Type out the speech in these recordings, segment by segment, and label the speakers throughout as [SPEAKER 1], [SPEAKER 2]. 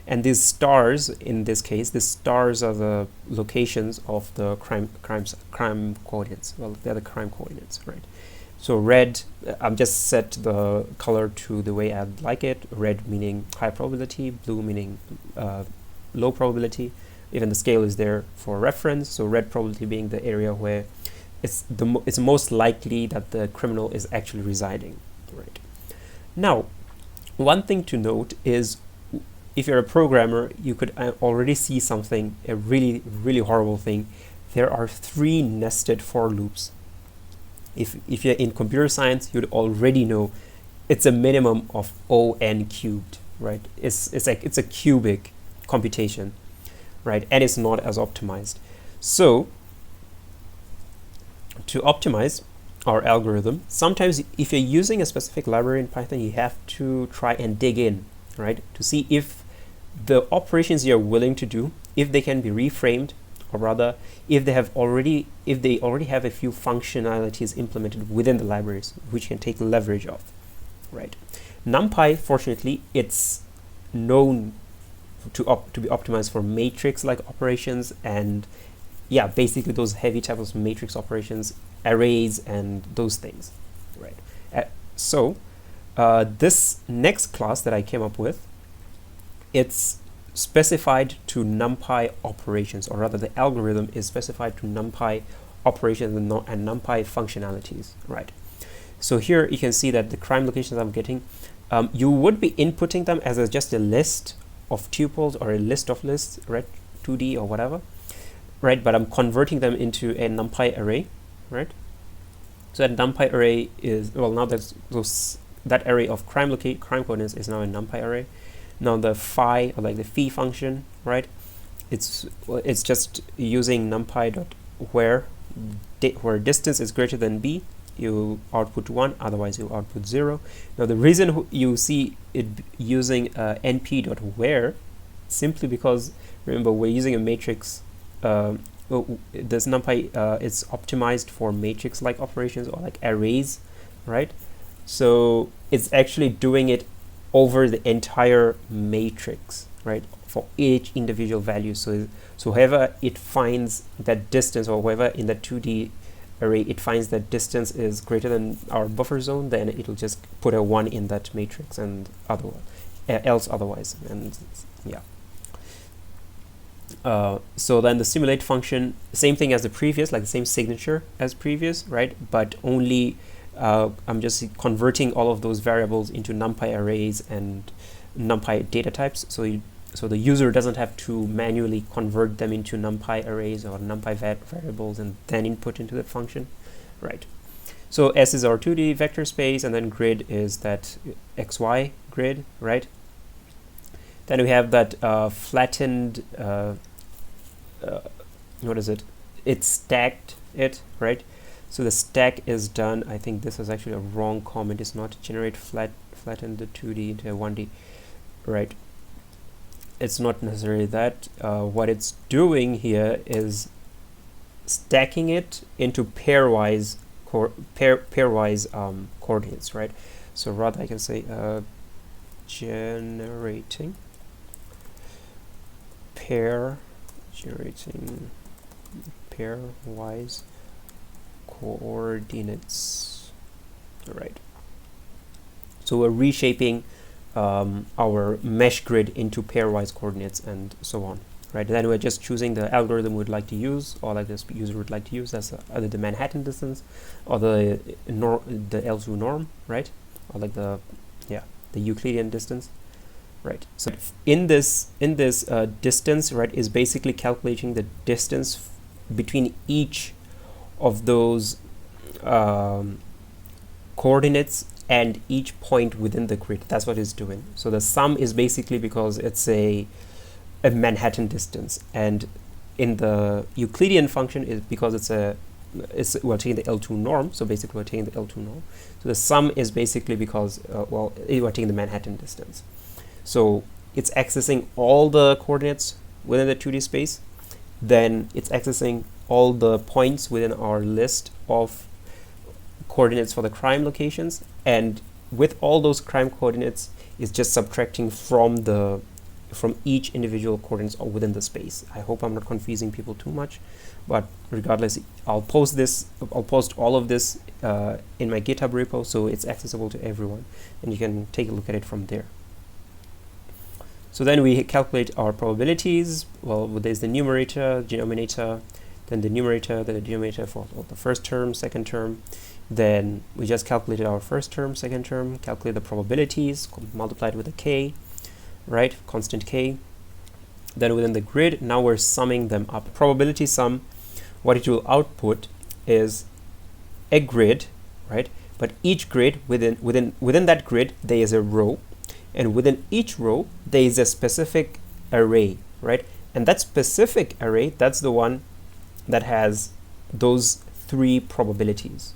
[SPEAKER 1] And these stars, in this case, these stars are the locations of the crime coordinates. Well, they're the crime coordinates, right? So red, I'm just set the color to the way I'd like it. Red meaning high probability, blue meaning low probability. Even the scale is there for reference. So red probability being the area where it's most likely that the criminal is actually residing, right? Now, one thing to note is, if you're a programmer, you could already see something, a really, really horrible thing. There are 3 nested for loops. If you're in computer science, you'd already know it's a minimum of O(n) cubed, right? It's a cubic computation, right? And it's not as optimized. So to optimize our algorithm, sometimes if you're using a specific library in Python, you have to try and dig in, right, to see if the operations you're willing to do, if they can be reframed, or rather, if they already have a few functionalities implemented within the libraries, which can take leverage of, right? NumPy, fortunately, it's known to be optimized for matrix-like operations, and yeah, basically those heavy types of matrix operations, arrays, and those things, right? So this next class that I came up with, it's specified to NumPy operations, or rather the algorithm is specified to NumPy operations and NumPy functionalities, right? So here you can see that the crime locations I'm getting, you would be inputting them as just a list of tuples or a list of lists, right? 2D or whatever, right? But I'm converting them into a NumPy array, right? So that NumPy array is, well, now that array of crime coordinates is now a NumPy array. Now the phi, or like the phi function, right? It's just using NumPy where distance is greater than b, you output 1, otherwise you output 0. Now the reason you see it using np.where, simply because, remember, we're using a matrix. This NumPy is optimized for matrix-like operations, or like arrays, right? So it's actually doing it over the entire matrix, right, for each individual value. So however it finds that distance, or whoever in the 2D array it finds that distance is greater than our buffer zone, then it'll just put a 1 in that matrix, and else otherwise. And yeah. So then the simulate function, same thing as the previous, like the same signature as previous, right? But only I'm just converting all of those variables into NumPy arrays and NumPy data types. So the user doesn't have to manually convert them into NumPy arrays or NumPy variables and then input into the function, right? So S is our 2D vector space, and then grid is that XY grid, right? Then we have that flattened, what is it? It's stacked it, right? So the stack is done. I think this is actually a wrong comment. It's not generate flatten the 2D into a 1D, right? It's not necessarily that. What it's doing here is stacking it into pairwise coordinates, right? So rather I can say generating pairwise coordinates, right? So we're reshaping our mesh grid into pairwise coordinates and so on, right? Then we're just choosing the algorithm we'd like to use, or like this user would like to use, as either the Manhattan distance or the L2 norm, right? Or like the Euclidean distance, right? So in this distance, right, is basically calculating the distance between each of those coordinates and each point within the grid. That's what it's doing. So the sum is basically because it's a Manhattan distance, and in the Euclidean function is because we're taking the L2 norm. So basically we're taking the L2 norm. So the sum is basically because we're taking the Manhattan distance. So it's accessing all the coordinates within the 2D space. Then it's accessing all the points within our list of coordinates for the crime locations, and with all those crime coordinates, it's just subtracting from the from each individual coordinates or within the space. I hope I'm not confusing people too much, but regardless, I'll post all of this in my GitHub repo, so it's accessible to everyone, and you can take a look at it from there. So then we calculate our probabilities. Well, there's the numerator, denominator, then the numerator, then the denominator for the first term, second term. Then we just calculated our first term, second term, calculate the probabilities, multiplied with a k, right, constant k. Then within the grid, now we're summing them up. Probability sum, what it will output is a grid, right? But each grid, within that grid, there is a row, and within each row, there is a specific array, right? And that specific array, that's the one that has those 3 probabilities,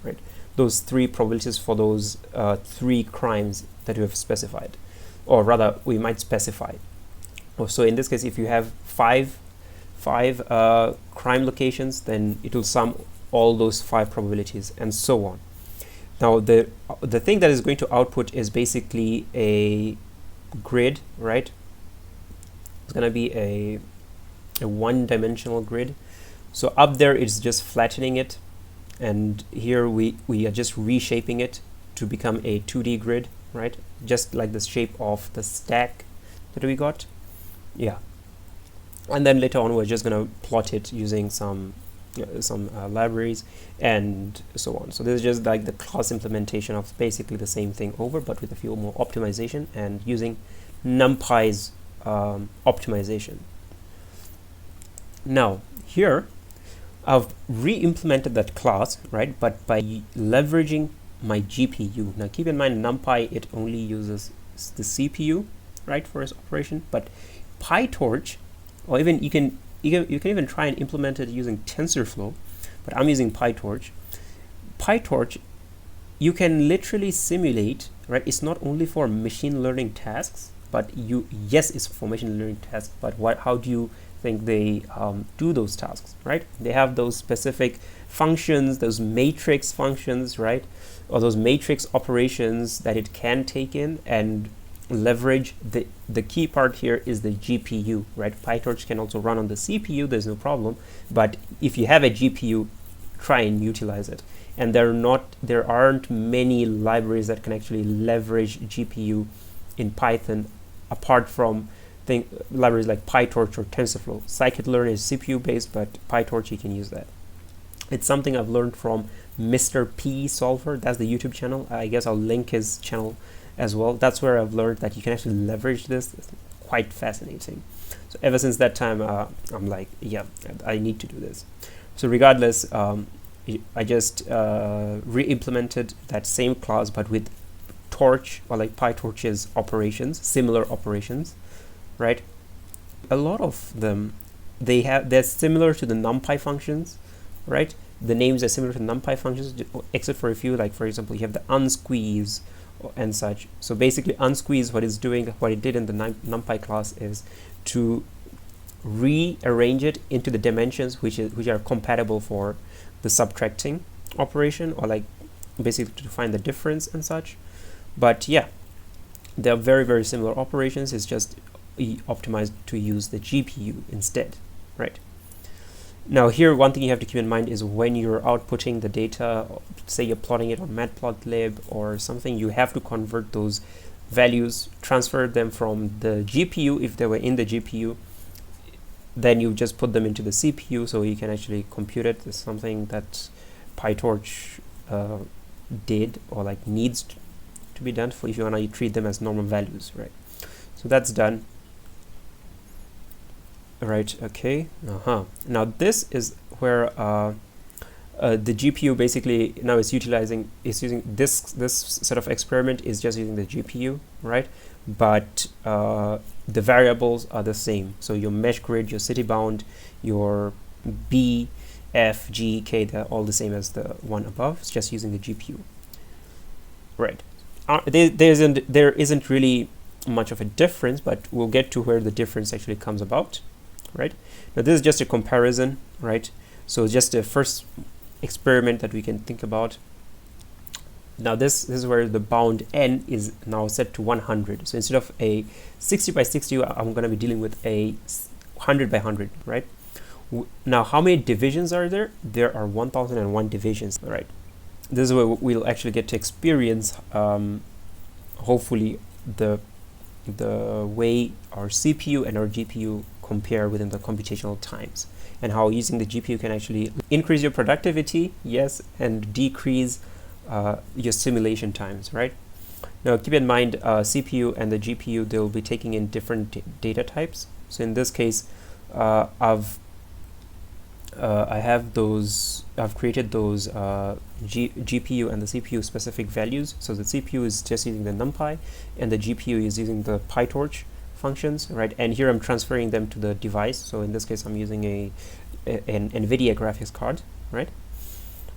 [SPEAKER 1] right? Those 3 probabilities for those 3 crimes that we have specified, or rather we might specify. So in this case, if you have five crime locations, then it will sum all those 5 probabilities, and so on. Now the thing that is going to output is basically a grid, right? It's going to be a one-dimensional grid. So up there it's just flattening it, and here we are just reshaping it to become a 2D grid, right? Just like the shape of the stack that we got. Yeah. And then later on we're just going to plot it using some libraries and so on. So this is just like the class implementation of basically the same thing over, but with a few more optimization and using NumPy's optimization. Now here I've re-implemented that class, right, but by leveraging my GPU. Now keep in mind, NumPy, it only uses the CPU, right, for its operation, but PyTorch, or even you can even try and implement it using TensorFlow, but I'm using PyTorch. PyTorch, you can literally simulate, right? It's not only for machine learning tasks, but yes, it's for machine learning tasks, but how do you think they do those tasks, right? They have those specific functions, those matrix functions, right? Or those matrix operations that it can take in and leverage. The key part here is the GPU, right? PyTorch can also run on the CPU, there's no problem, but if you have a GPU, try and utilize it. And there aren't many libraries that can actually leverage GPU in Python apart from libraries like PyTorch or TensorFlow. Scikit-learn is CPU based, but PyTorch, you can use that. It's something I've learned from Mr. P Solver. That's the YouTube channel. I guess I'll link his channel as well. That's where I've learned that you can actually leverage this. It's quite fascinating. So ever since that time, I'm like, yeah, I need to do this. So regardless, I just re-implemented that same class, but with Torch, or like PyTorch's operations, similar operations, right? A lot of them, they're similar to the NumPy functions, right? The names are similar to NumPy functions, except for a few, like for example, you have the unsqueeze and such. So basically unsqueeze, what it did in the NumPy class is to rearrange it into the dimensions which are compatible for the subtracting operation, or like basically to find the difference and such. But yeah, they're very, very similar operations. It's just optimized to use the GPU instead, right? Now here, one thing you have to keep in mind is when you're outputting the data, say you're plotting it on Matplotlib or something, you have to convert those values, transfer them from the GPU if they were in the GPU, then you just put them into the CPU so you can actually compute it. It's something that PyTorch did, or like needs to be done for if you want to treat them as normal values, right? So that's done. Right, okay. Now this is where the GPU basically now is using this sort of experiment is just using the GPU, right? But the variables are the same. So your mesh grid, your city bound, your B, F, G, K, they're all the same as the one above. It's just using the GPU, right? There isn't really much of a difference, but we'll get to where the difference actually comes about, right? Now this is just a comparison, right? So just a first experiment that we can think about. Now this is where the bound n is now set to 100. So instead of a 60 by 60, I'm going to be dealing with a 100 by 100, right? Now, how many divisions are there? There are 1001 divisions, right? This is where we'll actually get to experience, hopefully, the way our CPU and our GPU compare within the computational times, and how using the GPU can actually increase your productivity, yes, and decrease your simulation times, right? Now keep in mind, CPU and the GPU, they'll be taking in different data types. So in this case, I've created those GPU and the CPU specific values. So the CPU is just using the NumPy, and the GPU is using the PyTorch functions, right? And here I'm transferring them to the device. So in this case, I'm using an NVIDIA graphics card, right?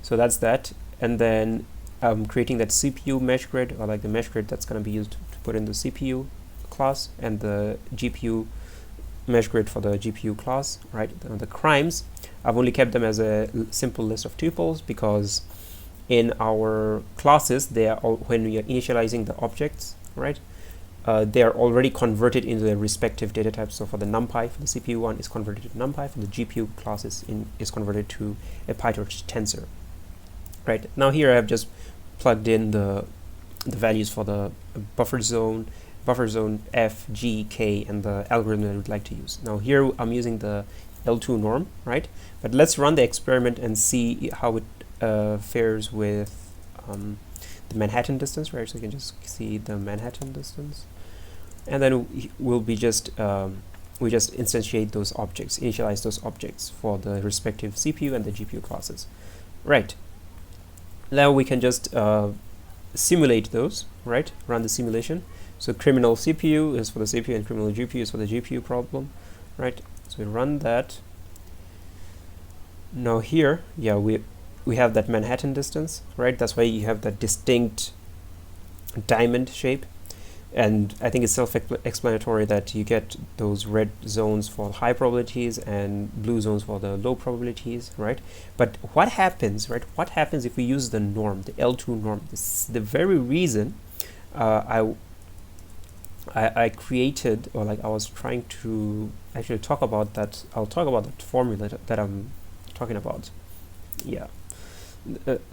[SPEAKER 1] So that's that. And then I'm creating that CPU mesh grid, or like the mesh grid that's going to be used to put in the CPU class, and the GPU mesh grid for the GPU class, right? The crimes, I've only kept them as a simple list of tuples, because in our classes, they are all, when we are initializing the objects, right? They are already converted into their respective data types. So for the NumPy, for the CPU one, is converted to NumPy. For the GPU classes, is converted to a PyTorch tensor. Right now, here I have just plugged in the values for the buffer zone F, G, K, and the algorithm that I would like to use. Now here I'm using the L2 norm, right? But let's run the experiment and see how it fares with the Manhattan distance, right? So you can just see the Manhattan distance, and then we'll be just we just instantiate those objects, initialize those objects for the respective CPU and the GPU classes, right? Now we can just simulate those, right? Run the simulation. So criminal CPU is for the CPU and criminal GPU is for the GPU problem, right? So we run that. Now here, yeah, we have that Manhattan distance, right? That's why you have that distinct diamond shape. And I think it's self-explanatory that you get those red zones for high probabilities and blue zones for the low probabilities, right? But what happens, right? What happens if we use the norm, the L2 norm? This is the very reason I created, or like I was trying to actually talk about that. I'll talk about that formula that I'm talking about. Yeah.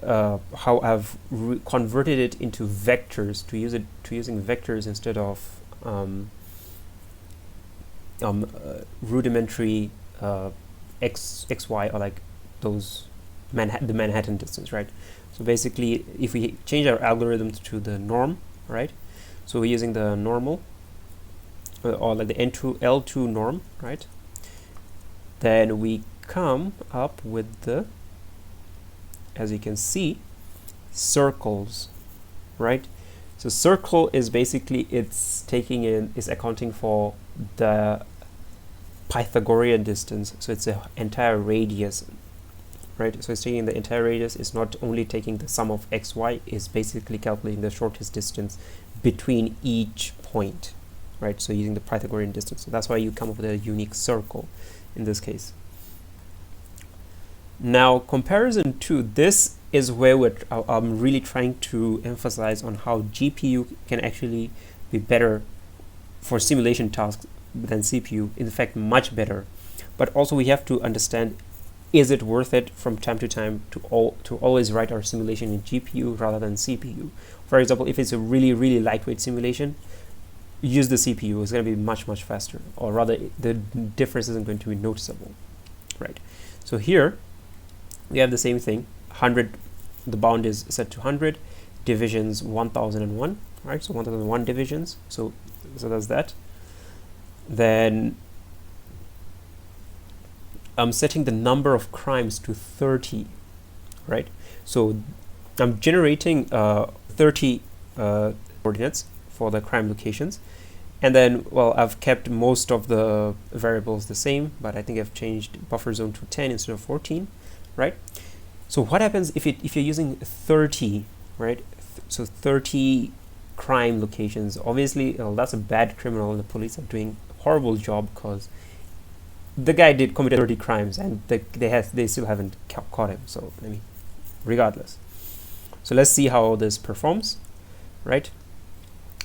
[SPEAKER 1] How I've converted it into vectors to using vectors instead of rudimentary x, y, or like those the Manhattan distance, right? So basically, if we change our algorithms to the norm, right? So we're using the normal, or like the L2 norm, right? Then we come up with the, as you can see, circles, right? So circle is basically, it's accounting for the Pythagorean distance. So it's the entire radius, right? So it's taking the entire radius. It's not only taking the sum of x, y, it's basically calculating the shortest distance between each point, right? So using the Pythagorean distance. So that's why you come up with a unique circle in this case. Now, comparison to this is where I'm really trying to emphasize on how GPU can actually be better for simulation tasks than CPU. In fact, much better. But also we have to understand, is it worth it from time to time to always write our simulation in GPU rather than CPU? For example, if it's a really, really lightweight simulation, use the CPU. It's going to be much, much faster, or rather the difference isn't going to be noticeable, right? So here we have the same thing. 100, the bound is set to 100, divisions 1001, right? So 1001 divisions. So that's that. Then I'm setting the number of crimes to 30, right? So I'm generating 30 coordinates for the crime locations. And then, well, I've kept most of the variables the same, but I think I've changed buffer zone to 10 instead of 14, right? So what happens if you're using 30, right? So 30 crime locations. Obviously, that's a bad criminal, and the police are doing a horrible job because the guy committed 30 crimes and they still haven't caught him. So I mean, regardless. So let's see how this performs, right?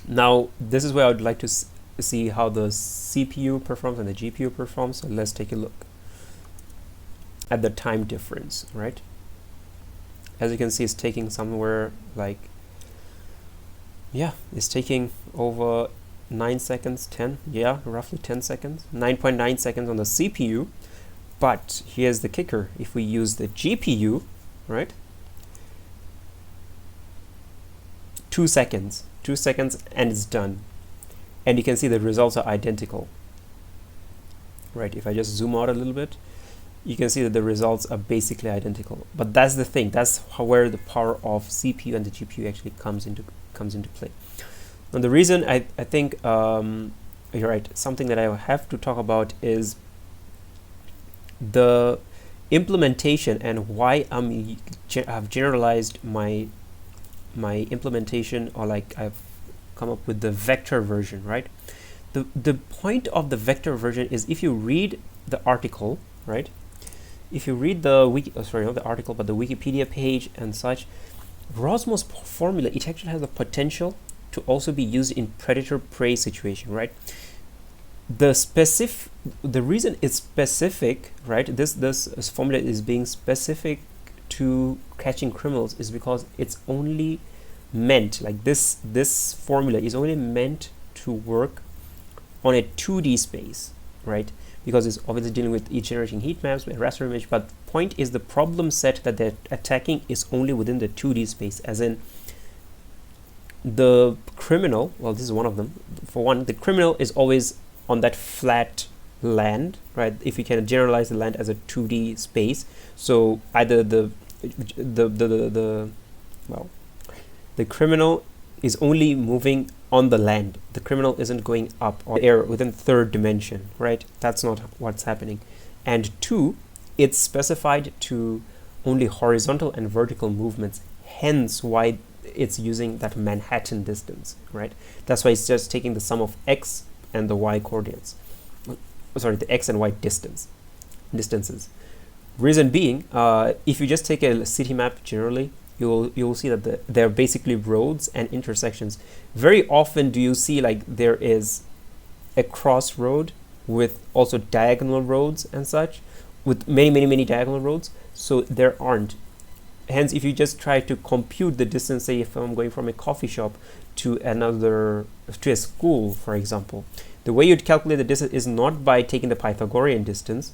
[SPEAKER 1] Now, this is where I would like to see how the CPU performs and the GPU performs. So let's take a look at the time difference, right? As you can see, it's taking somewhere like, yeah, it's taking over 9 seconds, 10, yeah, roughly 10 seconds, 9.9 seconds on the CPU. But here's the kicker: if we use the GPU, right, 2 seconds and it's done. And you can see the results are identical, right? If I just zoom out a little bit, you can see that the results are basically identical. But that's the thing, that's where the power of CPU and the GPU actually comes into play. And the reason I think you're right, something that I have to talk about is the implementation and why I've generalized my implementation, or like I've come up with the vector version, right? The point of the vector version is, if you read the article, right? If you read the not the article, but the Wikipedia page and such, Rossmo's formula, it actually has the potential to also be used in predator-prey situation, right? The reason it's specific, right? This formula is being specific to catching criminals is because it's only meant, like this formula is only meant to work on a 2D space, right? Because it's obviously dealing with generating heat maps with raster image, but point is the problem set that they're attacking is only within the 2D space, as in the criminal, well, this is one of them. For one, the criminal is always on that flat land, right? If we can generalize the land as a 2D space, so either the criminal is only moving on the land. The criminal isn't going up or air within third dimension, right? That's not what's happening. And two, it's specified to only horizontal and vertical movements, hence why it's using that Manhattan distance, right? That's why it's just taking the sum of x and the y coordinates. Sorry, the x and y distances. Reason being, if you just take a city map generally, you'll see that they're basically roads and intersections. Very often do you see like there is a crossroad with also diagonal roads and such, with many diagonal roads. So there aren't. Hence, if you just try to compute the distance, say if I'm going from a coffee shop to a school, for example, the way you'd calculate the distance is not by taking the Pythagorean distance,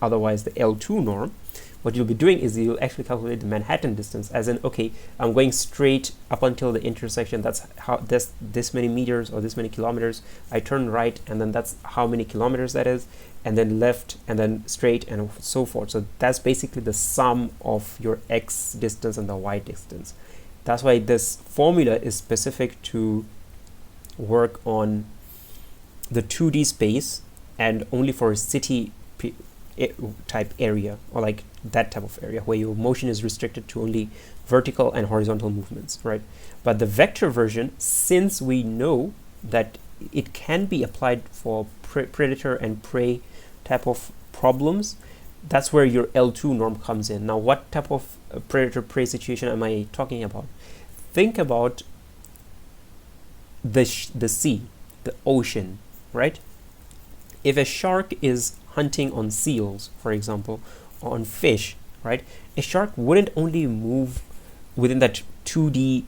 [SPEAKER 1] otherwise the L2 norm. What you'll be doing is you'll actually calculate the Manhattan distance, as in, okay, I'm going straight up until the intersection, that's how this many meters or this many kilometers. I turn right, and then that's how many kilometers that is, and then left, and then straight, and so forth. So that's basically the sum of your x distance and the y distance. That's why this formula is specific to work on the 2D space and only for a city type area, or like that type of area where your motion is restricted to only vertical and horizontal movements, right? But the vector version, since we know that it can be applied for predator and prey type of problems, that's where your L2 norm comes in. Now, what type of predator-prey situation am I talking about? Think about the sea, the ocean, right? If a shark is hunting on seals, for example, or on fish, right? A shark wouldn't only move within that 2D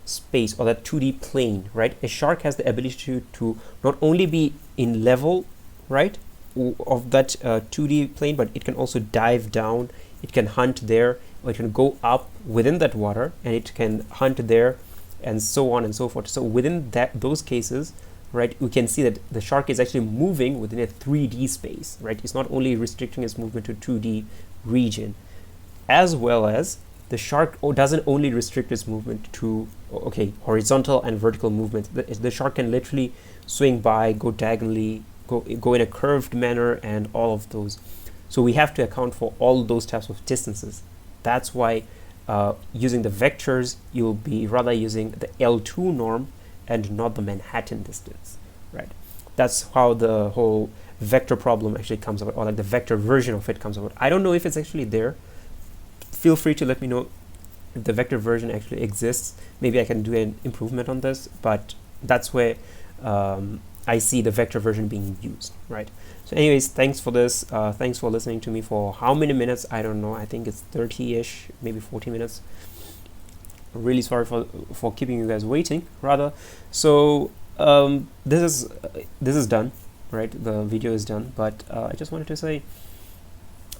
[SPEAKER 1] space or that 2D plane, right? A shark has the ability to not only be in level, right, of that 2D plane, but it can also dive down, it can hunt there, or it can go up within that water and it can hunt there, and so on and so forth. So within those cases, right, we can see that the shark is actually moving within a 3D space, right? It's not only restricting its movement to 2D region, as well as the shark doesn't only restrict its movement to, okay, horizontal and vertical movements. The shark can literally swing by, go diagonally, go in a curved manner, and all of those. So we have to account for all those types of distances. That's why using the vectors, you'll be rather using the L2 norm and not the Manhattan distance, right? That's how the whole vector problem actually comes about, or like the vector version of it comes about. I don't know if it's actually there. Feel free to let me know if the vector version actually exists, maybe I can do an improvement on this, but that's where I see the vector version being used, right? So anyways, thanks for this. Thanks for listening to me for how many minutes? I don't know. I think it's 30-ish, maybe 40 minutes. Really sorry for keeping you guys waiting, rather. So this is done, right? The video is done, but I just wanted to say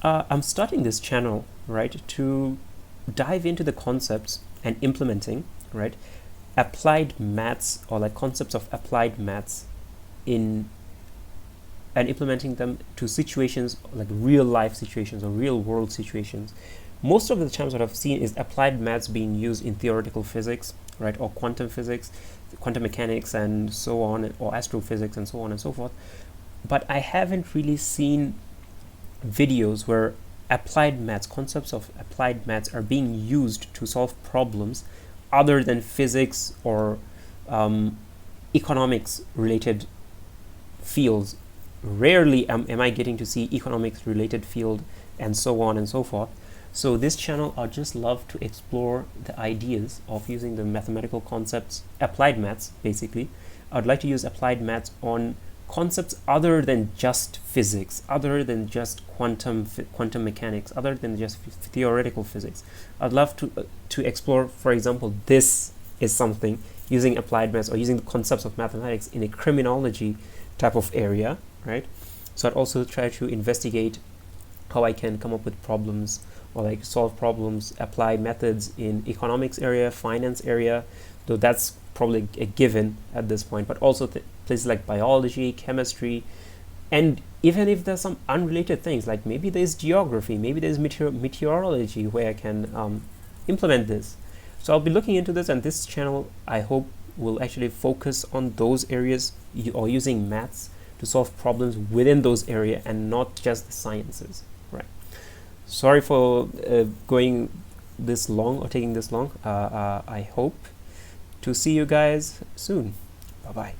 [SPEAKER 1] I'm starting this channel, right, to dive into the concepts and implementing, right, applied maths, or like concepts of applied maths and implementing them to situations like real life situations or real world situations. Most of the times what I've seen is applied maths being used in theoretical physics, right, or quantum physics, quantum mechanics and so on, or astrophysics and so on and so forth. But I haven't really seen videos where applied maths, concepts of applied maths are being used to solve problems other than physics or economics related fields. Rarely am I getting to see economics related field and so on and so forth. So this channel, I just love to explore the ideas of using the mathematical concepts, applied maths basically. I'd like to use applied maths on concepts other than just physics, other than just quantum mechanics, other than just theoretical physics. I'd love to explore, for example, this is something using applied maths or using the concepts of mathematics in a criminology type of area, right? So I'd also try to investigate how I can come up with problems or like solve problems, apply methods in economics area, finance area, though that's probably a given at this point, but also places like biology, chemistry, and even if there's some unrelated things, like maybe there's geography, maybe there's meteorology where I can implement this. So I'll be looking into this, and this channel, I hope, will actually focus on those areas or using maths to solve problems within those areas and not just the sciences, right? Sorry for going this long or taking this long. I hope to see you guys soon. Bye-bye.